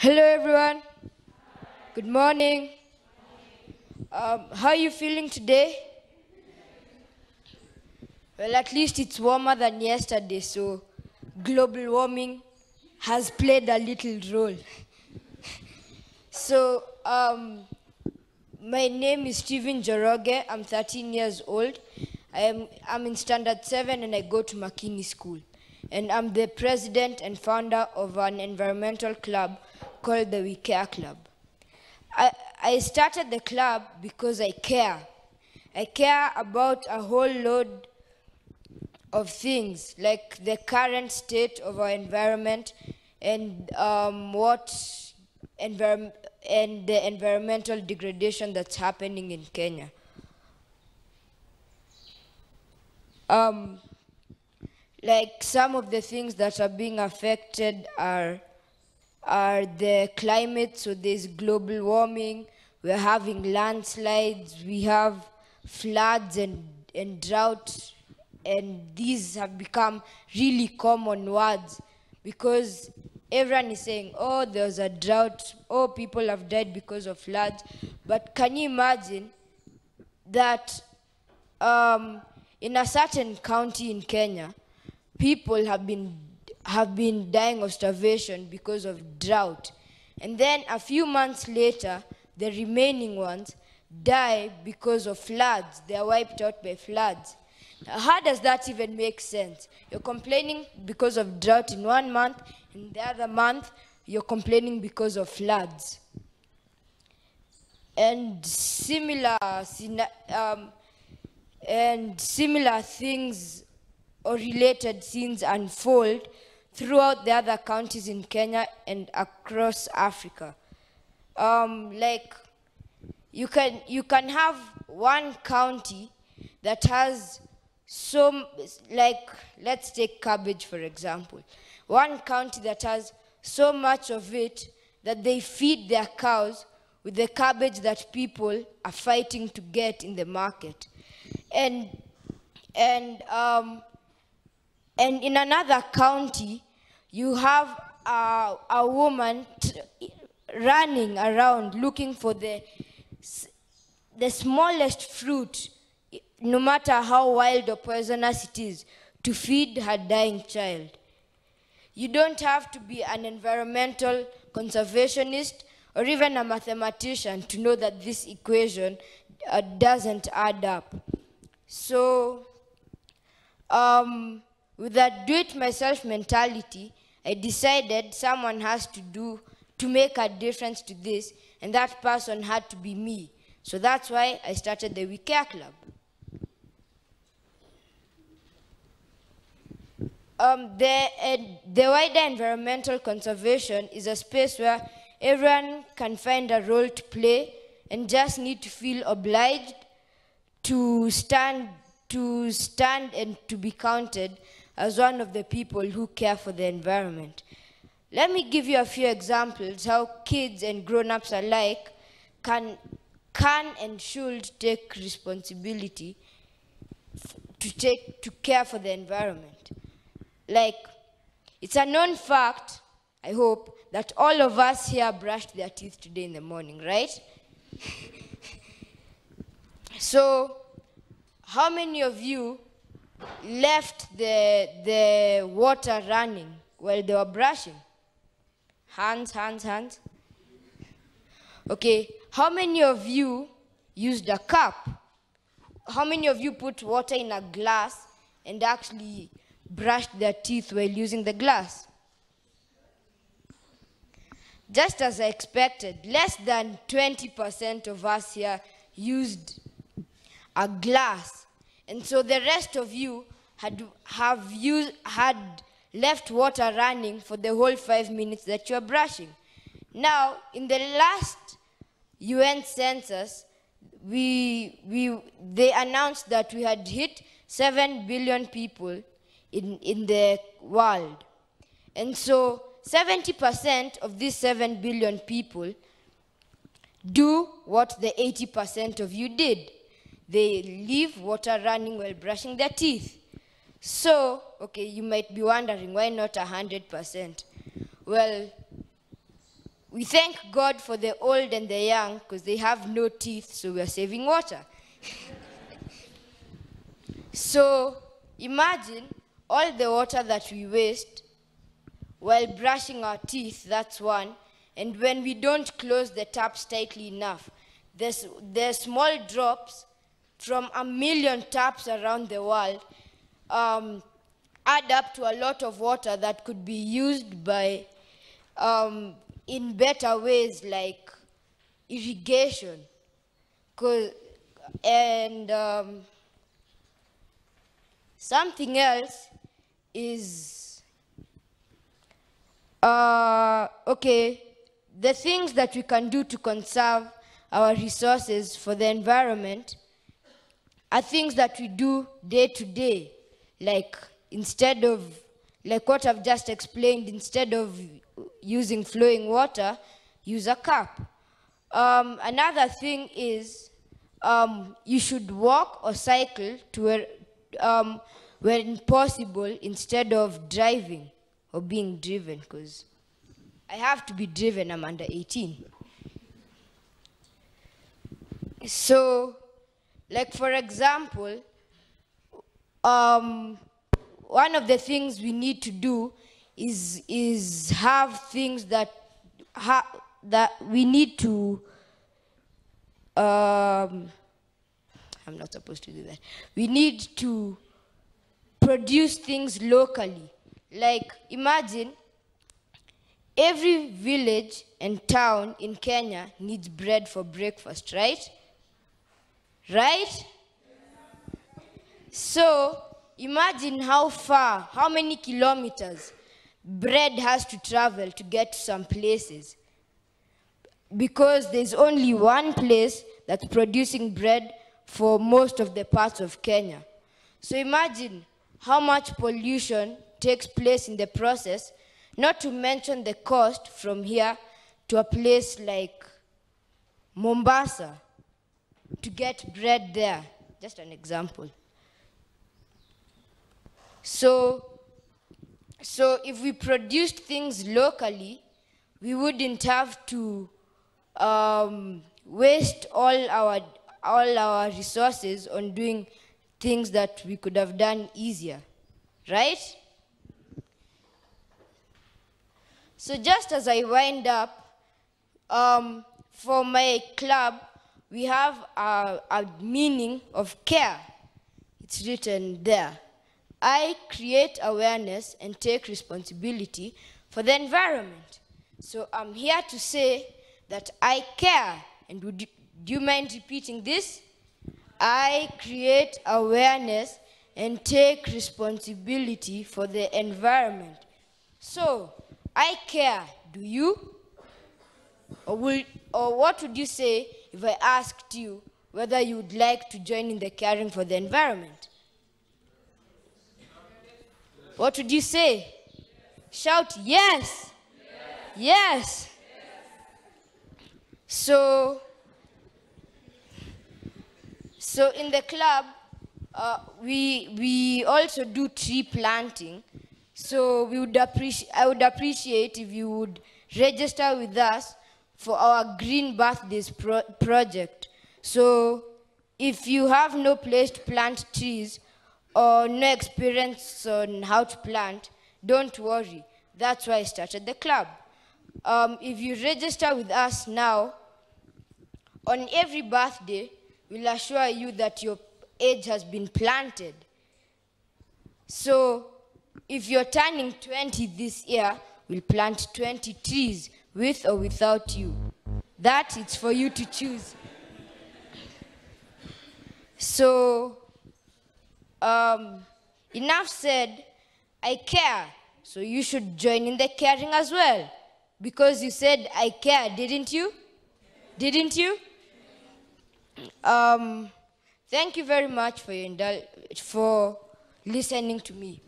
Hello everyone. Good morning. How are you feeling today? Well, at least it's warmer than yesterday, so global warming has played a little role. So, my name is Njoroge. I'm 13 years old. I'm in standard 7 and I go to Makini School. And I'm the president and founder of an environmental club called the We Care Club. I started the club because I care. I care about a whole load of things, like the current state of our environment and the environmental degradation that's happening in Kenya. Like some of the things that are being affected are the climate, so there's global warming, we're having landslides, we have floods and drought, and these have become really common words because everyone is saying, oh, there's a drought, oh, people have died because of floods. But can you imagine that in a certain county in Kenya, people have been dying of starvation because of drought. And then a few months later, the remaining ones die because of floods. They are wiped out by floods. Now, how does that even make sense? You're complaining because of drought in 1 month, in the other month, you're complaining because of floods. And similar things or related scenes unfold throughout the other counties in Kenya and across Africa. Like you can have one county that has let's take cabbage for example. One county that has so much of it that they feed their cows with the cabbage that people are fighting to get in the market. And in another county, you have a woman running around looking for the smallest fruit, no matter how wild or poisonous it is, to feed her dying child. You don't have to be an environmental conservationist or even a mathematician to know that this equation doesn't add up. So, with that do-it-myself mentality, I decided someone has to make a difference to this, and that person had to be me. So that's why I started the We Care Club. The wider environmental conservation is a space where everyone can find a role to play and just need to feel obliged to stand and to be counted as one of the people who care for the environment. Let me give you a few examples how kids and grown-ups alike can and should take responsibility to care for the environment. Like, it's a known fact, I hope, that all of us here brushed their teeth today in the morning, right? So, how many of you left the water running while they were brushing? Hands. Okay, how many of you used a cup? How many of you put water in a glass and actually brushed their teeth while using the glass? Just as I expected, less than 20% of us here used a glass. And so the rest of you had left water running for the whole 5 minutes that you're brushing. Now, in the last UN census, they announced that we had hit 7 billion people in the world. And so 70% of these 7 billion people do what the 80% of you did. They leave water running while brushing their teeth. So, okay, you might be wondering, why not 100%? Well, We thank God for the old and the young because they have no teeth, so we are saving water. So imagine all the water that we waste while brushing our teeth, that's one, and when we don't close the taps tightly enough. There's small drops from 1 million taps around the world add up to a lot of water that could be used by in better ways like irrigation. And something else is, okay, the things that we can do to conserve our resources for the environment are things that we do day to day. Like instead of, like what I've just explained, instead of using flowing water, use a cup. Another thing is you should walk or cycle to when possible instead of driving or being driven, because I have to be driven, I'm under 18. So, like for example, one of the things we need to do is have things that we need to, I'm not supposed to do that. We need to produce things locally. Like imagine every village and town in Kenya needs bread for breakfast, right? Right? So imagine how far, how many kilometers bread has to travel to get to some places. Because there's only one place that's producing bread for most of the parts of Kenya. So imagine how much pollution takes place in the process, not to mention the cost from here to a place like Mombasa to get bread there. Just an example. So if we produced things locally, we wouldn't have to waste all our resources on doing things that we could have done easier, right? So just as I wind up, for my club, we have a meaning of care. It's written there. I create awareness and take responsibility for the environment. So I'm here to say that I care. And do you mind repeating this? I create awareness and take responsibility for the environment. So, I care. Do you? Or what would you say if I asked you whether you would like to join in the caring for the environment? What would you say? Shout, yes. Yes. So in the club, we also do tree planting. So I would appreciate if you would register with us for our Green Birthdays project. So if you have no place to plant trees or no experience on how to plant, don't worry. That's why I started the club. If you register with us now, on every birthday, we'll assure you that your age has been planted. So if you're turning 20 this year, we'll plant 20 trees with or without you. That it's for you to choose. So enough said. I care, so you should join in the caring as well. Because you said I care, didn't you? Didn't you? Thank you very much for listening to me.